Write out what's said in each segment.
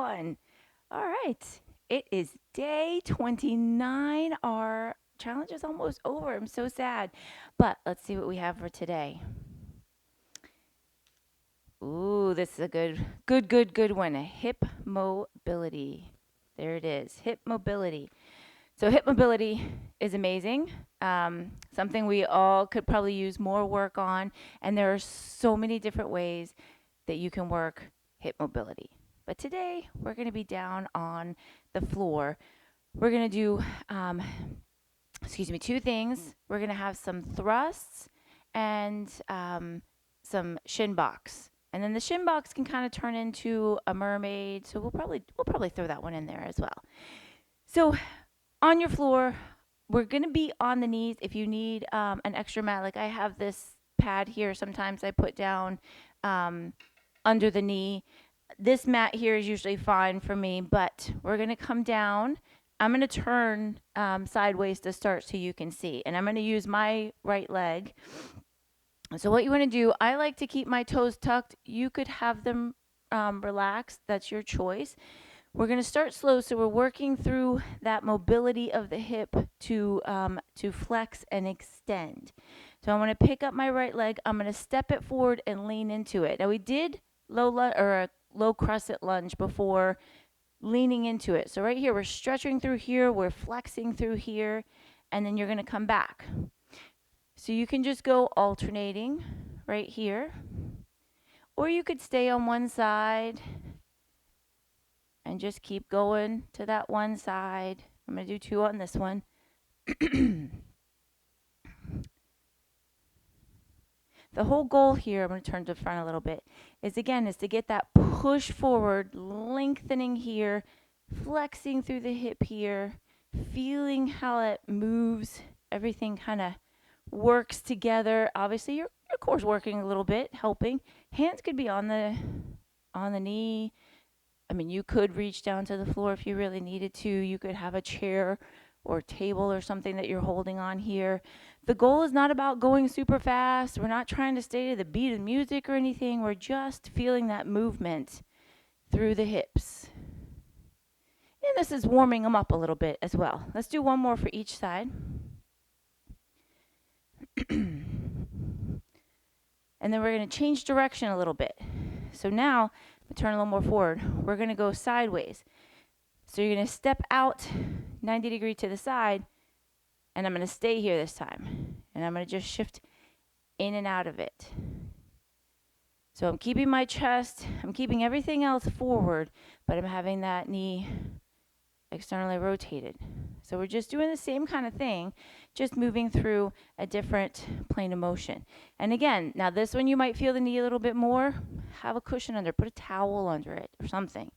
everyone. All right, it is day 29. Our challenge is almost over. I'm so sad. But let's see what we have for today. Ooh, this is a good one. A hip mobility. There it is, hip mobility. So hip mobility is amazing. Something we all could probably use more work on. And there are so many different ways that you can work hip mobility. But today we're going to be down on the floor. We're going to do, two things. We're going to have some thrusts and some shin box. And then the shin box can kind of turn into a mermaid. So we'll probably throw that one in there as well. So on your floor, we're going to be on the knees. If you need an extra mat, like I have this pad here, sometimes I put down under the knee. This mat here is usually fine for me, but we're going to come down. I'm going to turn sideways to start so you can see. And I'm going to use my right leg. So what you want to do, I like to keep my toes tucked. You could have them relaxed. That's your choice. We're going to start slow, so we're working through that mobility of the hip to flex and extend. So I want to pick up my right leg. I'm going to step it forward and lean into it. Now we did a low crescent lunge before leaning into it. So right here, we're stretching through here, we're flexing through here, and then you're going to come back. So you can just go alternating right here, or you could stay on one side and just keep going to that one side. I'm going to do two on this one. The whole goal here, I'm going to turn to the front a little bit, is to get that push forward, lengthening here, flexing through the hip here, feeling how it moves. Everything kind of works together. Obviously, your core's working a little bit, helping. Hands could be on the knee. I mean, you could reach down to the floor if you really needed to. You could have a chair or table or something that you're holding on here. The goal is not about going super fast. We're not trying to stay to the beat of music or anything. We're just feeling that movement through the hips. And this is warming them up a little bit as well. Let's do one more for each side. And then we're going to change direction a little bit. So now, turn a little more forward. We're going to go sideways. So you're going to step out 90 degrees to the side, and I'm going to stay here this time. And I'm going to just shift in and out of it. So I'm keeping my chest, I'm keeping everything else forward, but I'm having that knee externally rotated. So we're just doing the same kind of thing, just moving through a different plane of motion. And again, now this one you might feel the knee a little bit more. Have a cushion under, put a towel under it or something.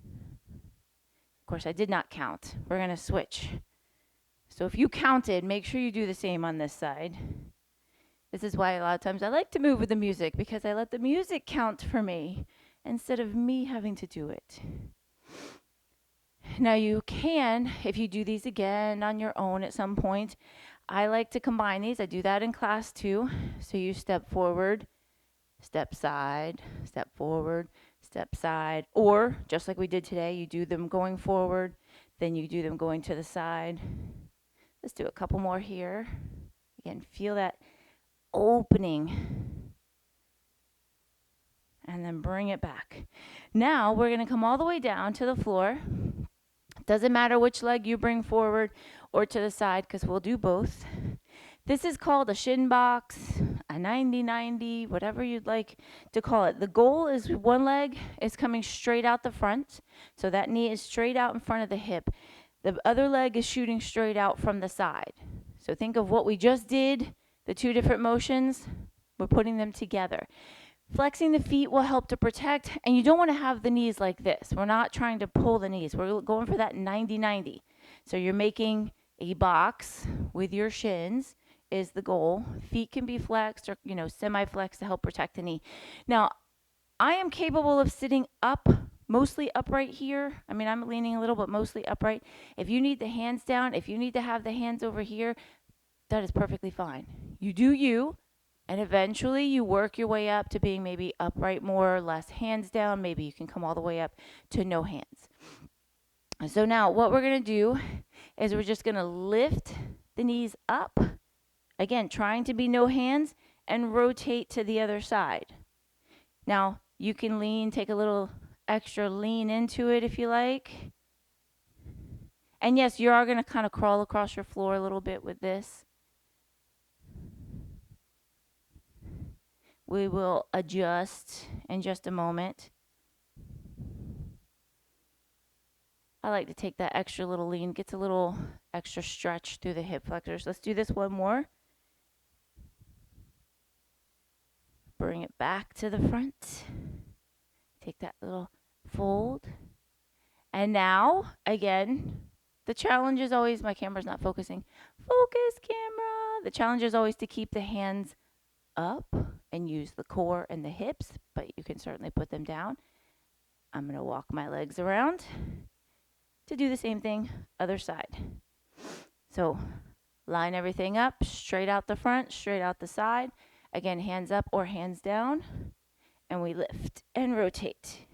Of course, I did not count. We're going to switch. So if you counted, make sure you do the same on this side. This is why a lot of times I like to move with the music, because I let the music count for me instead of me having to do it. Now you can, if you do these again on your own at some point, I like to combine these. I do that in class too. So you step forward, step side, step forward, step side, or just like we did today, you do them going forward, then you do them going to the side. Let's do a couple more here. Again, feel that opening. And then bring it back. Now we're going to come all the way down to the floor. Doesn't matter which leg you bring forward or to the side, because we'll do both. This is called a shin box, a 90-90, whatever you'd like to call it. The goal is one leg is coming straight out the front, so that knee is straight out in front of the hip. The other leg is shooting straight out from the side. So think of what we just did, the two different motions. We're putting them together. Flexing the feet will help to protect, and you don't want to have the knees like this. We're not trying to pull the knees. We're going for that 90-90. So you're making a box with your shins is the goal. Feet can be flexed or, semi-flexed to help protect the knee. Now, I am capable of sitting up, mostly upright here. I mean, I'm leaning a little, but mostly upright. If you need the hands down, if you need to have the hands over here, that is perfectly fine. You do you, And eventually you work your way up to being maybe upright more, less hands down. Maybe you can come all the way up to no hands. So now what we're going to do is we're just going to lift the knees up. Again, trying to be no hands and rotate to the other side. Now you can lean, take a little extra lean into it if you like. And yes, you are going to kind of crawl across your floor a little bit with this. We will adjust in just a moment. I like to take that extra little lean, gets a little extra stretch through the hip flexors. Let's do this one more. Bring it back to the front. Take that little fold. And now, again, the challenge is always, my camera's not focusing. Focus, camera. The challenge is always to keep the hands up and use the core and the hips, but you can certainly put them down. I'm going to walk my legs around to do the same thing, other side. So line everything up, straight out the front, straight out the side. Again, hands up or hands down, and we lift and rotate.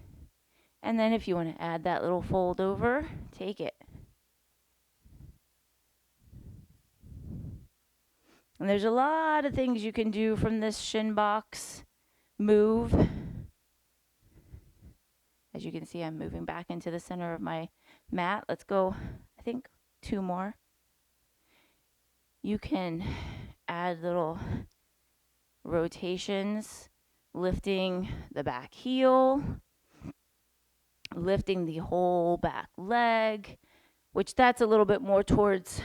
And then if you want to add that little fold over, take it. And there's a lot of things you can do from this shin box move. As you can see, I'm moving back into the center of my mat. Let's go, I think, 2 more. You can add little rotations, lifting the back heel, lifting the whole back leg, which that's a little bit more towards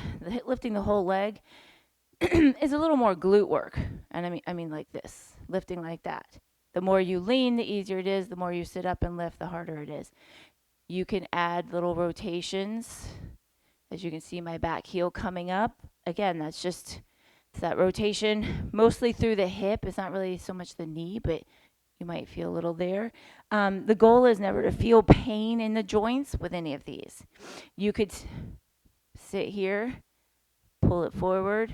lifting the whole leg is a little more glute work. And I mean like this, lifting like that. The more you lean, the easier it is. The more you sit up and lift, the harder it is. You can add little rotations. As you can see, my back heel coming up. Again, that's just that rotation, mostly through the hip. It's not really so much the knee, but you might feel a little there. The goal is never to feel pain in the joints with any of these. You could sit here, pull it forward,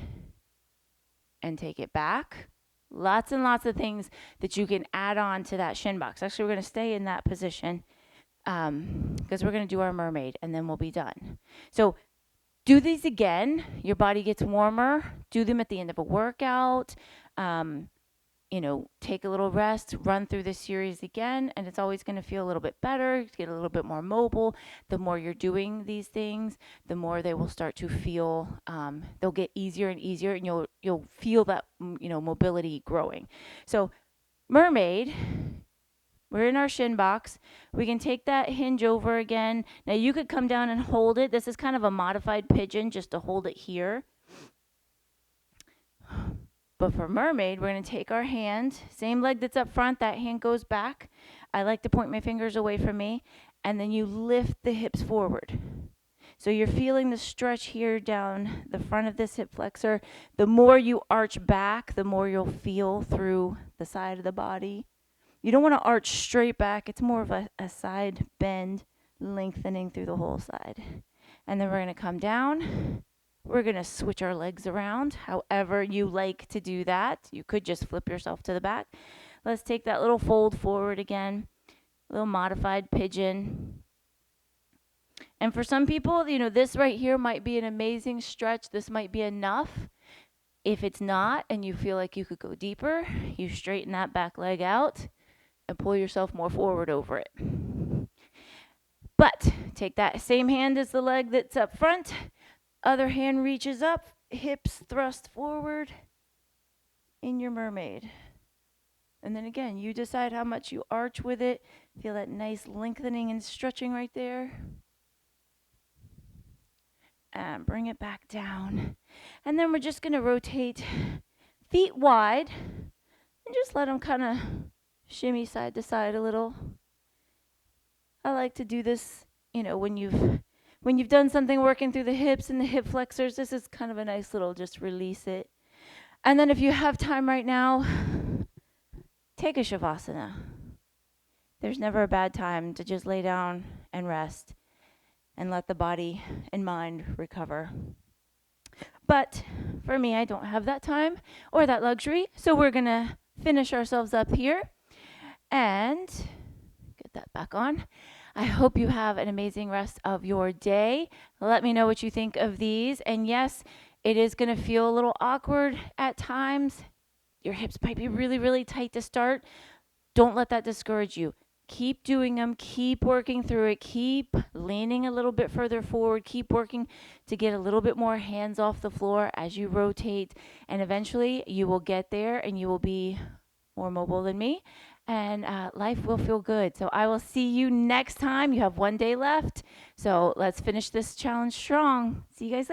and take it back. Lots and lots of things that you can add on to that shin box. Actually, we're going to stay in that position because we're going to do our mermaid and then we'll be done. So do these again. Your body gets warmer. Do them at the end of a workout. Take a little rest, run through this series again, and it's always going to feel a little bit better, get a little bit more mobile. The more you're doing these things, the more they will start to feel, they'll get easier and easier, and you'll feel that, mobility growing. So mermaid, we're in our shin box. We can take that hinge over again. Now you could come down and hold it. This is kind of a modified pigeon just to hold it here. But for mermaid, we're going to take our hand, same leg that's up front, that hand goes back. I like to point my fingers away from me, and then you lift the hips forward. So you're feeling the stretch here down the front of this hip flexor. The more you arch back, the more you'll feel through the side of the body. You don't want to arch straight back. It's more of a side bend, lengthening through the whole side. And then we're going to come down. We're going to switch our legs around, however you like to do that. You could just flip yourself to the back. Let's take that little fold forward again, a little modified pigeon. And for some people, this right here might be an amazing stretch. This might be enough. If it's not and you feel like you could go deeper, you straighten that back leg out and pull yourself more forward over it. But take that same hand as the leg that's up front. Other hand reaches up, hips thrust forward in your mermaid. And then again, you decide how much you arch with it. Feel that nice lengthening and stretching right there. And bring it back down. And then we're just going to rotate feet wide and just let them kind of shimmy side to side a little. I like to do this, when you've done something working through the hips and the hip flexors. This is kind of a nice little just release it. And then if you have time right now, take a shavasana. There's never a bad time to just lay down and rest and let the body and mind recover. But for me, I don't have that time or that luxury. So we're going to finish ourselves up here and get that back on. I hope you have an amazing rest of your day. Let me know what you think of these. And yes, it is going to feel a little awkward at times. Your hips might be really, really tight to start. Don't let that discourage you. Keep doing them. Keep working through it. Keep leaning a little bit further forward. Keep working to get a little bit more hands off the floor as you rotate. And eventually you will get there and you will be more mobile than me. And life will feel good. So I will see you next time. You have one day left. So let's finish this challenge strong. See you guys later.